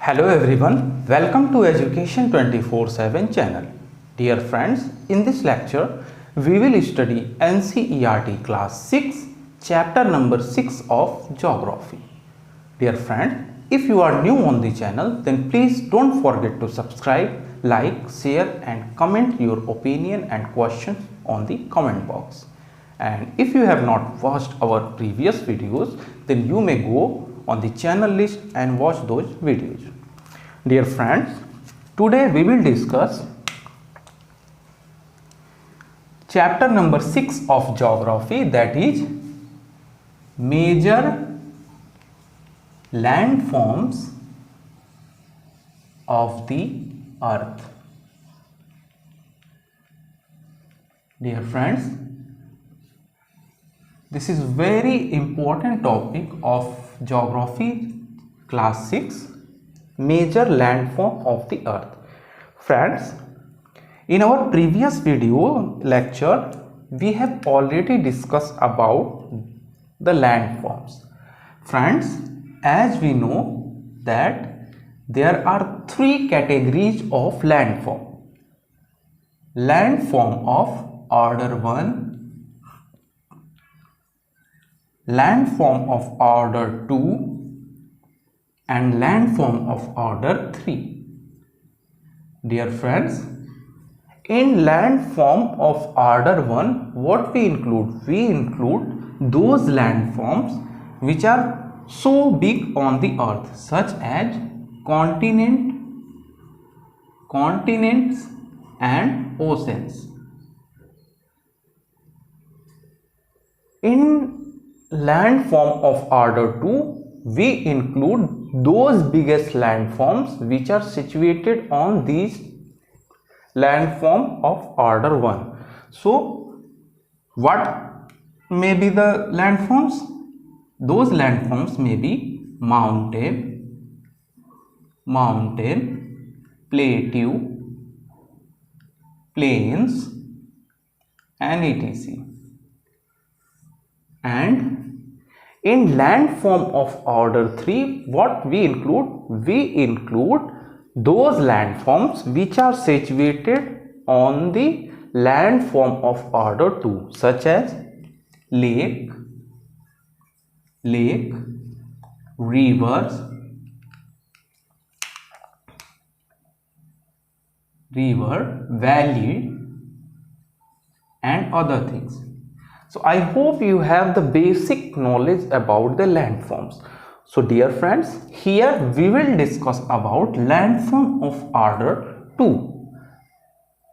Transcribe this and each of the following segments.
Hello everyone, welcome to Education 24/7 channel. Dear friends, in this lecture we will study NCERT class 6 chapter number 6 of geography. Dear friend, if you are new on the channel then please don't forget to subscribe, like, share and comment your opinion and questions on the comment box. And if you have not watched our previous videos then you may go on the channel list and watch those videos. Dear friends, today we will discuss chapter number 6 of geography, that is major landforms of the earth. Dear friends, this is very important topic of geography class 6, major landform of the earth. Friends, in our previous video lecture we have already discussed about the landforms. Friends, as we know that there are three categories of landform. Landform of order 1, landform of order 2 and landform of order 3. Dear friends, in landform of order 1, what we include? We include those landforms which are so big on the earth, such as continents and oceans. In landform of order 2, we include those biggest landforms which are situated on these landform of order 1. So what may be the landforms? Those landforms may be mountain, plateau, plains and etc. And in landform of order 3, what we include? We include those landforms which are situated on the landform of order 2, such as lake, rivers, valley and other things. So I hope you have the basic knowledge about the landforms. So dear friends, here we will discuss about landform of order 2.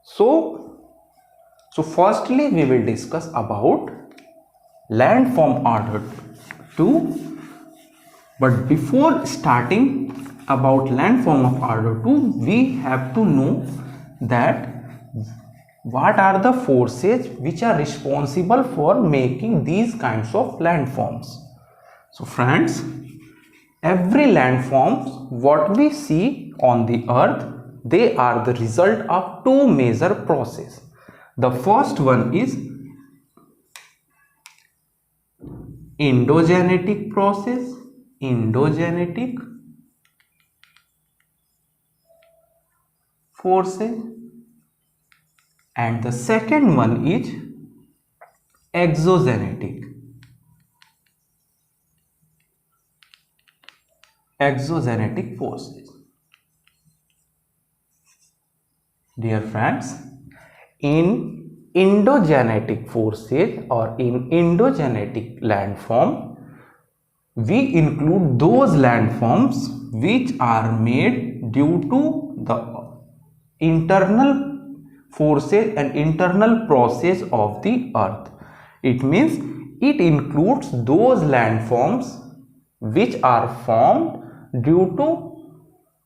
So firstly we will discuss about landform order 2. But before starting about landform of order 2, we have to know that what are the forces which are responsible for making these kinds of landforms. So friends, every landforms what we see on the earth, they are the result of two major processes. The first one is endogenetic process, endogenetic forces, and the second one is exogenetic forces. Dear friends, in endogenetic forces or in endogenetic landform, we include those landforms which are made due to the internal forces and internal process of the earth. It means it includes those landforms which are formed due to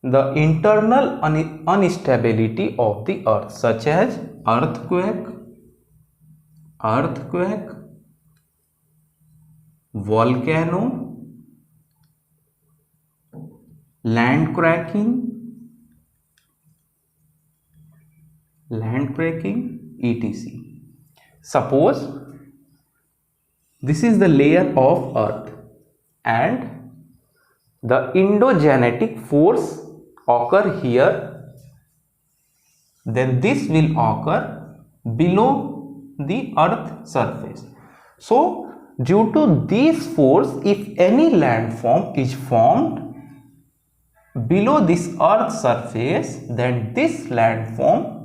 the internal instability of the earth, such as earthquake, volcano, land cracking, etc. Suppose this is the layer of earth and the endogenetic force occur here, then this will occur below the earth surface. So due to this force, if any landform is formed below this earth surface, then this landform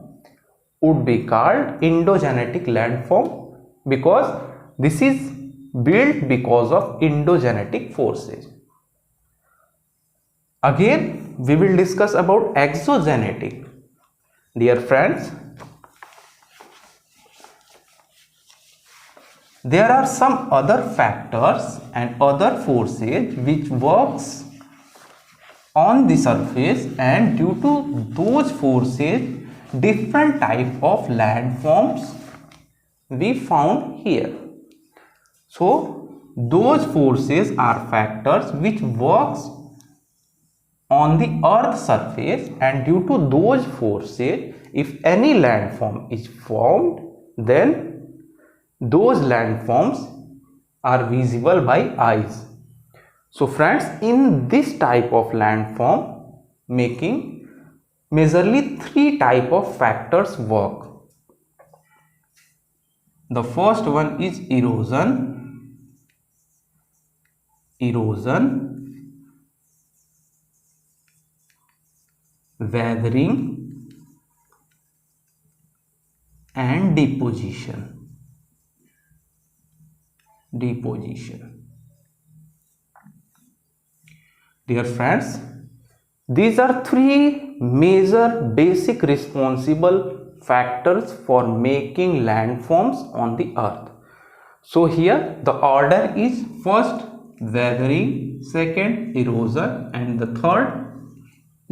would be called endogenetic landform, because this is built because of endogenetic forces. Again, we will discuss about exogenetic. Dear friends, there are some other factors and other forces which works on the surface, and due to those forces different type of landforms we found here. So those forces are factors which works on the earth surface, and due to those forces, if any landform is formed, then those landforms are visible by eyes. So friends, in this type of landform making, majorly three type of factors work. The first one is erosion, weathering and deposition. Dear friends, these are three major basic responsible factors for making landforms on the earth. So here the order is first weathering, second erosion, and the third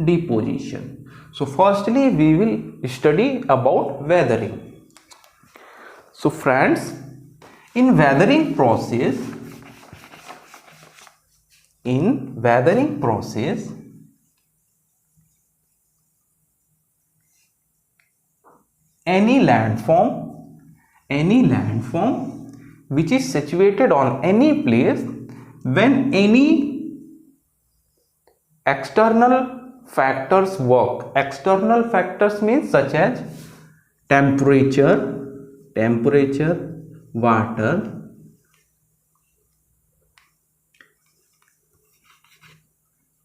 deposition. So firstly we will study about weathering. So friends, in weathering process, any landform which is situated on any place, when any external factors work, external factors means such as temperature, water,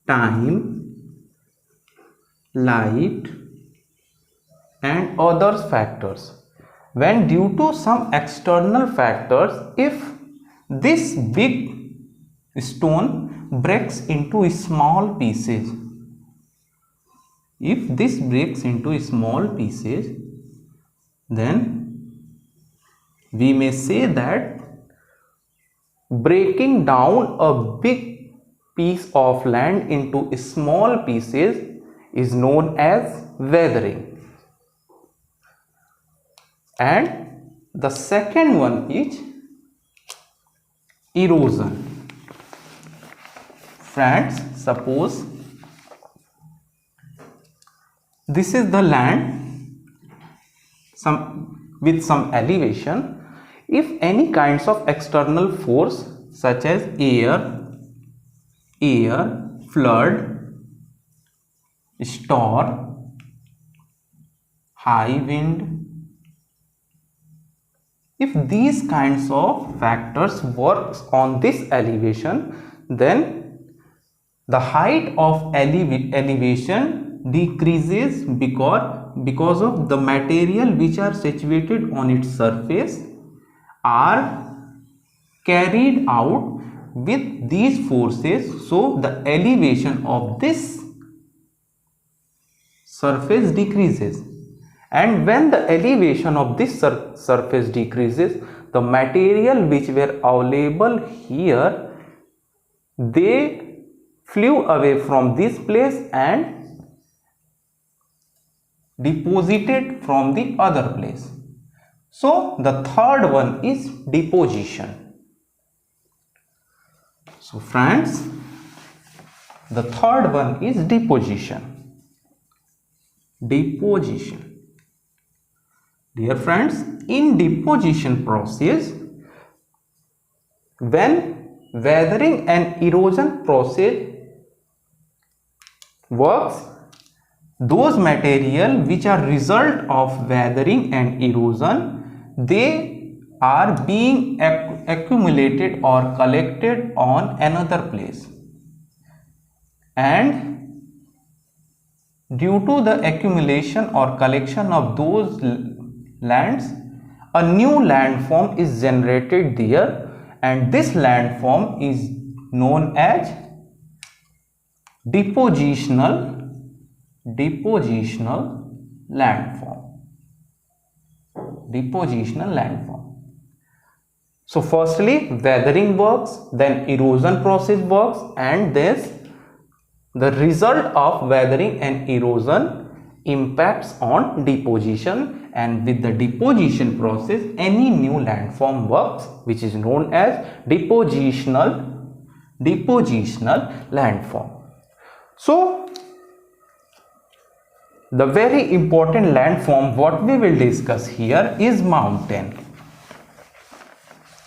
time, light and other factors. When due to some external factors, if this big stone breaks into small pieces, then we may say that breaking down a big piece of land into small pieces is known as weathering. And the second one is erosion. Friends, suppose this is the land with some elevation. If any kinds of external force such as air, flood, storm, high wind, if these kinds of factors works on this elevation, then the height of elevation decreases because of the material which are situated on its surface are carried out with these forces. So the elevation of this surface decreases, and when the elevation of this surface decreases, the material which were available here, they flew away from this place and deposited from the other place. So the third one is deposition. So friends, the third one is deposition. Dear friends, in deposition process, when weathering and erosion process works, those material which are result of weathering and erosion, they are being accumulated or collected on another place, and due to the accumulation or collection of those lands, a new landform is generated there, and this landform is known as depositional landform. Depositional landform. So firstly weathering works, then erosion process works, and this the result of weathering and erosion impacts on deposition, and with the deposition process any new landform works, which is known as depositional landform. So the very important landform what we will discuss here is mountain.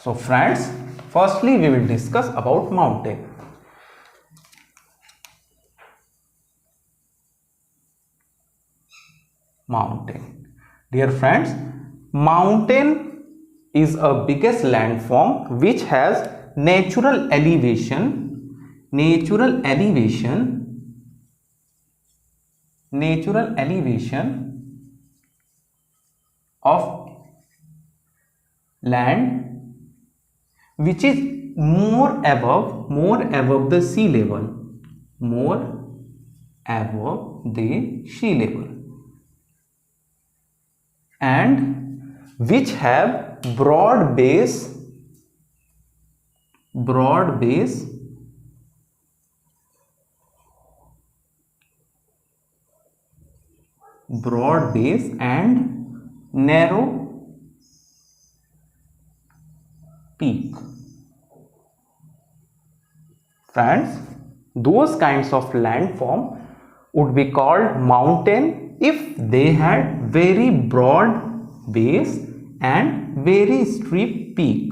So friends, firstly we will discuss about mountain. Dear friends, mountain is a biggest landform which has natural elevation of land which is more above the sea level, and which have broad base and narrow peak. Friends, those kinds of landform would be called mountain if they had very broad base and very steep peak.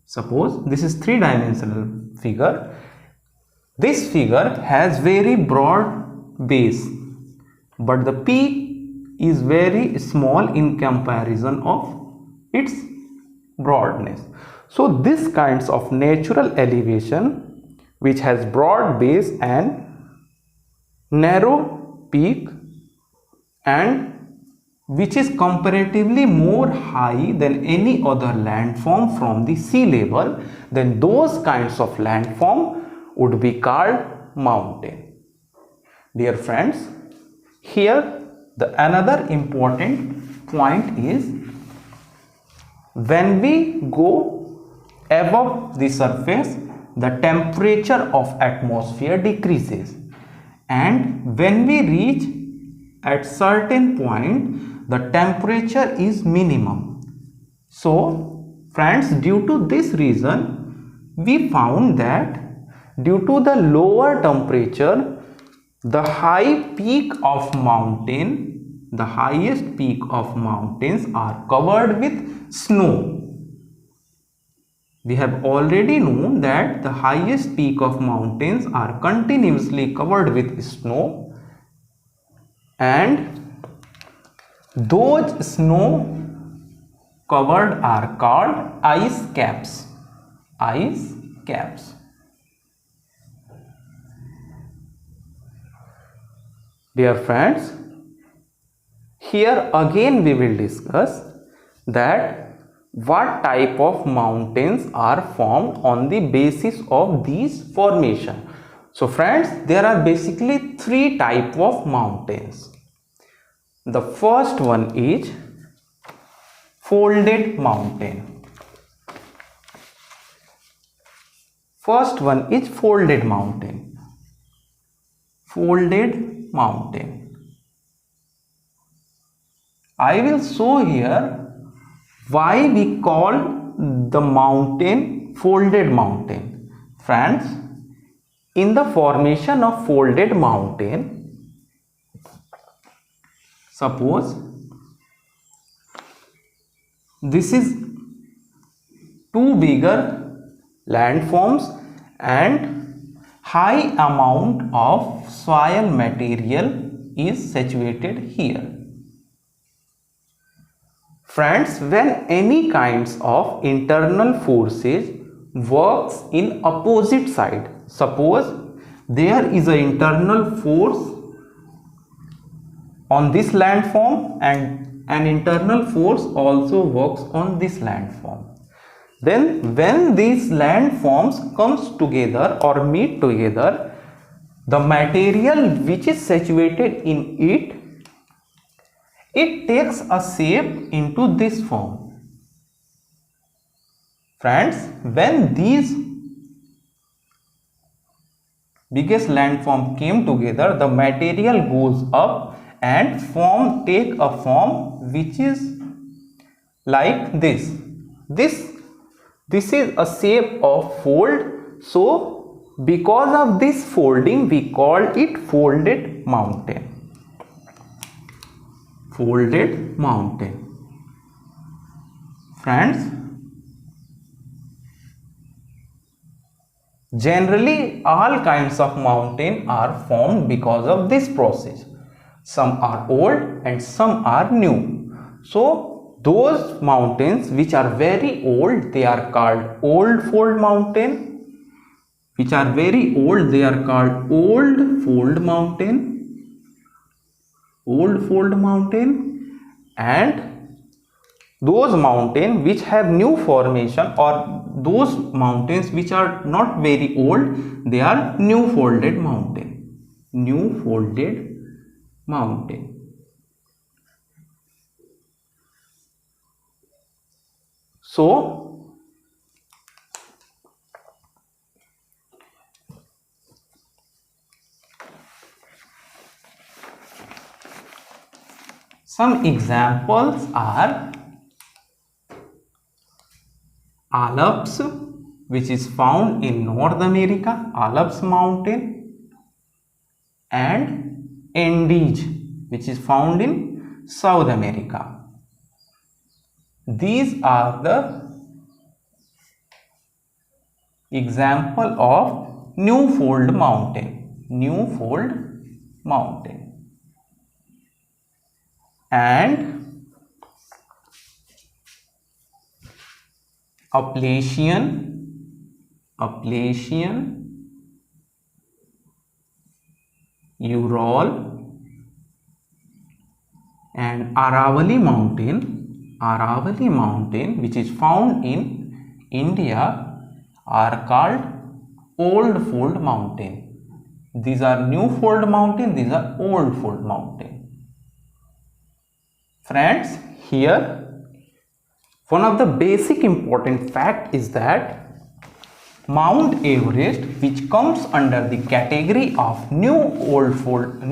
Suppose this is three-dimensional figure. This figure has very broad base, but the peak is very small in comparison of its broadness. So this kinds of natural elevation which has broad base and narrow peak and which is comparatively more high than any other landform from the sea level, then those kinds of landform would be called mountain. Dear friends, here another important point is when we go above the surface, the temperature of atmosphere decreases, and when we reach at certain point, the temperature is minimum. So friends, due to this reason, we found that due to the lower temperature, the highest peak of mountains are covered with snow. We have already known that the highest peak of mountains are continuously covered with snow, and those snow covered are called ice caps. Dear friends, here again we will discuss that what type of mountains are formed on the basis of these formation. So friends, there are basically three types of mountains. The first one is folded mountain. I will show here why we call the mountain folded mountain. Friends, in the formation of folded mountain, suppose this is two bigger landforms and high amount of soil material is situated here. Friends, when any kinds of internal forces works in opposite side, suppose there is an internal force on this landform and an internal force also works on this landform. Then when these landforms comes together or meet together, the material which is situated in it takes a shape into this form. Friends, when these biggest landform came together, the material goes up and take a form which is like this. This is a shape of fold. So because of this folding, we call it folded mountain. Folded mountain. Friends, generally all kinds of mountain are formed because of this process. Some are old and some are new. So those mountains which are very old, they are called old fold mountain. Which are very old, they are called old fold mountain. Old fold mountain. And those mountains which have new formation, or those mountains which are not very old, they are new folded mountain. New folded mountain. So some examples are Alps, which is found in North America, Alps mountain, and Andes, which is found in South America. These are the example of new fold mountain. New fold mountain. And Appalachian, Ural, and Aravalli mountain, which is found in India, are called old fold mountain. These are new fold mountain, these are old fold mountain. Friends, here one of the basic important fact is that Mount Everest, which comes under the category of new fold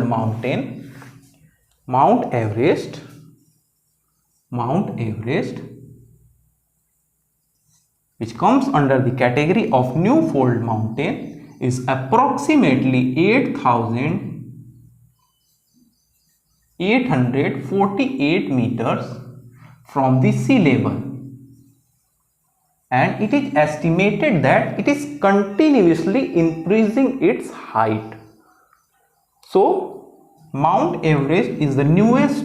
mountain, Mount Everest, which comes under the category of new fold mountain, is approximately 8,848 meters from the sea level, and it is estimated that it is continuously increasing its height. So Mount Everest is the newest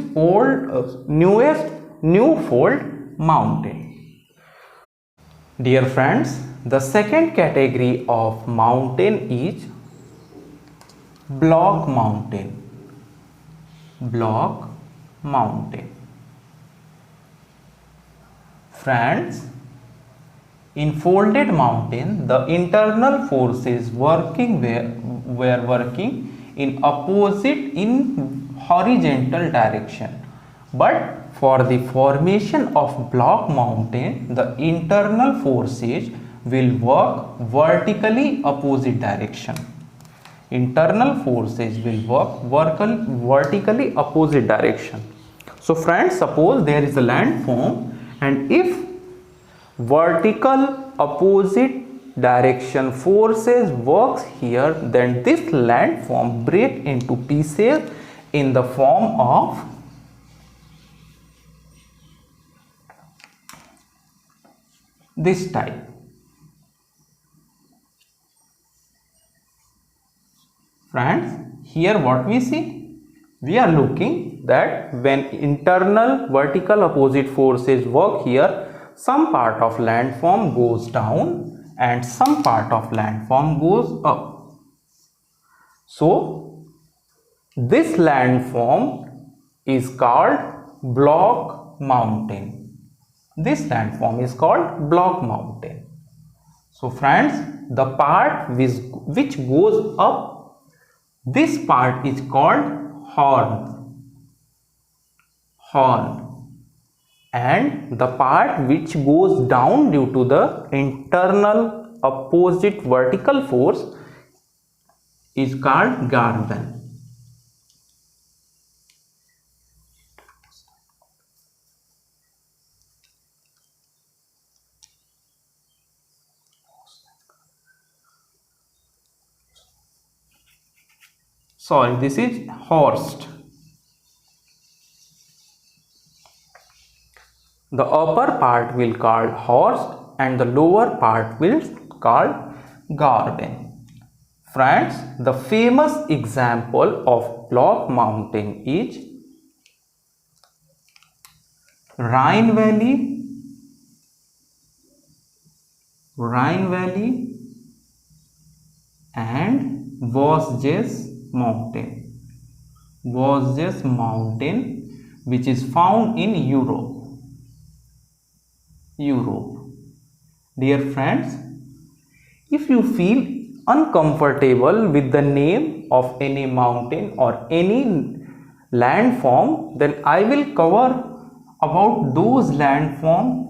new fold mountain. Dear friends, the second category of mountain is block mountain. Block mountain. Friends, in folded mountain, the internal forces were working in horizontal direction, but for the formation of block mountain, the internal forces will work vertically opposite direction. Internal forces will work vertically opposite direction. So friends, suppose there is a landform, and if vertical opposite direction forces works here, then this landform break into pieces in the form of this type. Friends, here what we see? We are looking that when internal vertical opposite forces work here, some part of landform goes down and some part of landform goes up. So this landform is called block mountain. This landform is called block mountain. So friends, the part which goes up, this part is called horn, and the part which goes down due to the internal opposite vertical force is called garden. Sorry, this is horst. The upper part will called horst and the lower part will called garden. Friends, the famous example of block mountain is Rhine Valley and Vosges mountain, which is found in Europe. Dear friends, if you feel uncomfortable with the name of any mountain or any landform, then I will cover about those landform,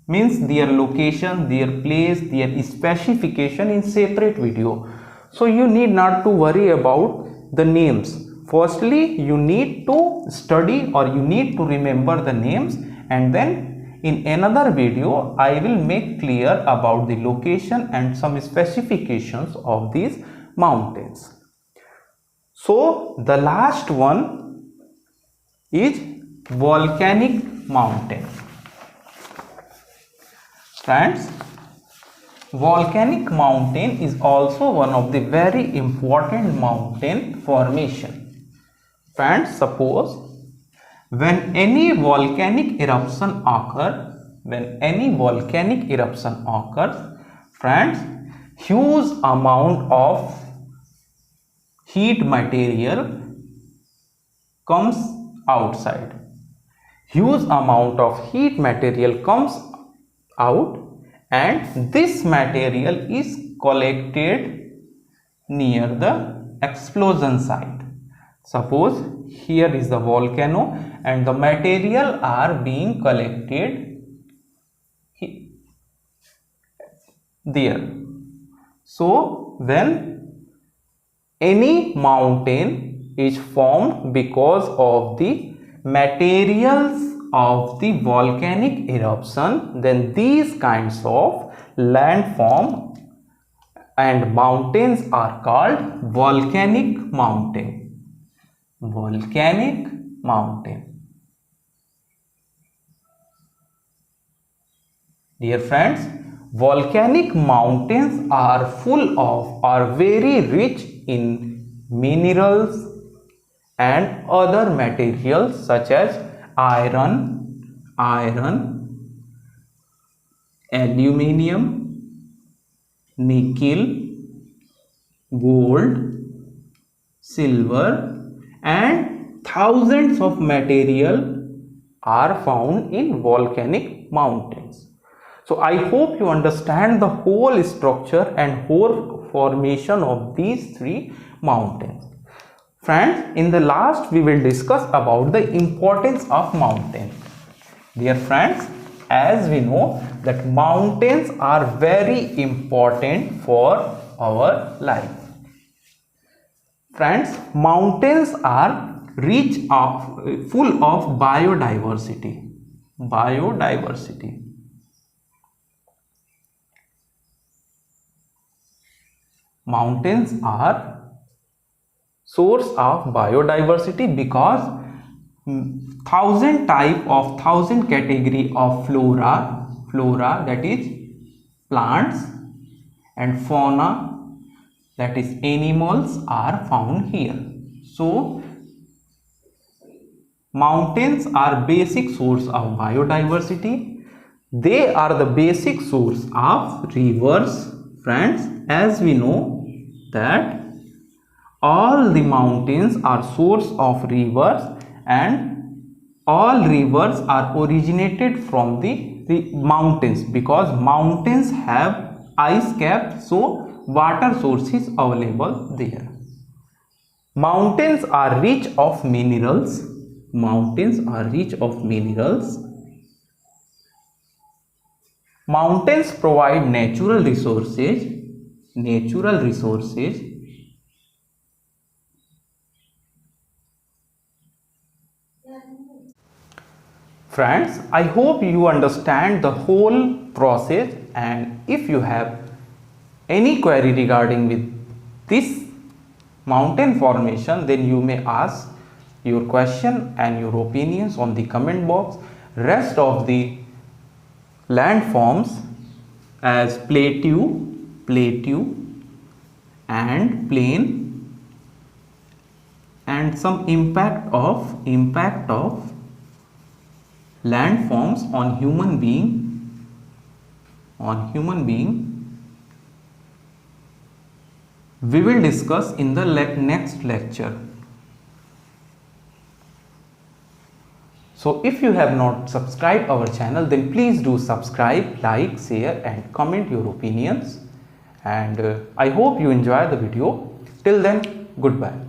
means their location, their place, their specification in separate video. So you need not to worry about the names. Firstly, you need to study or you need to remember the names, and then in another video I will make clear about the location and some specifications of these mountains. So the last one is volcanic mountain. Friends, volcanic mountain is also one of the very important mountain formation. Friends, suppose when any volcanic eruption occurs, friends, huge amount of heat material comes outside. Huge amount of heat material comes out, and this material is collected near the explosion site. Suppose here is the volcano and the material are being collected there. So when any mountain is formed because of the materials of the volcanic eruption, then these kinds of landform and mountains are called volcanic mountain. Dear friends, volcanic mountains are very rich in minerals and other materials such as iron, aluminium, nickel, gold, silver, and thousands of material are found in volcanic mountains. So I hope you understand the whole structure and whole formation of these three mountains. Friends, in the last we will discuss about the importance of mountains. Dear friends, as we know that mountains are very important for our life. Friends, mountains are full of biodiversity. Mountains are source of biodiversity because 1000 category of flora, that is plants, and fauna, that is animals are found here. So mountains are basic source of biodiversity. They are the basic source of rivers. Friends, as we know that all the mountains are source of rivers and all rivers are originated from the mountains, because mountains have ice cap, so water source is available there. Mountains are rich of minerals. Mountains are rich of minerals. Mountains provide natural resources. Natural resources. Friends, I hope you understand the whole process, and if you have any query regarding with this mountain formation, then you may ask your question and your opinions on the comment box. Rest of the landforms as plateau and plain, and some impact of landforms on human being we will discuss in the next lecture. So if you have not subscribed our channel, then please do subscribe, like, share and comment your opinions, and I hope you enjoy the video. Till then, goodbye.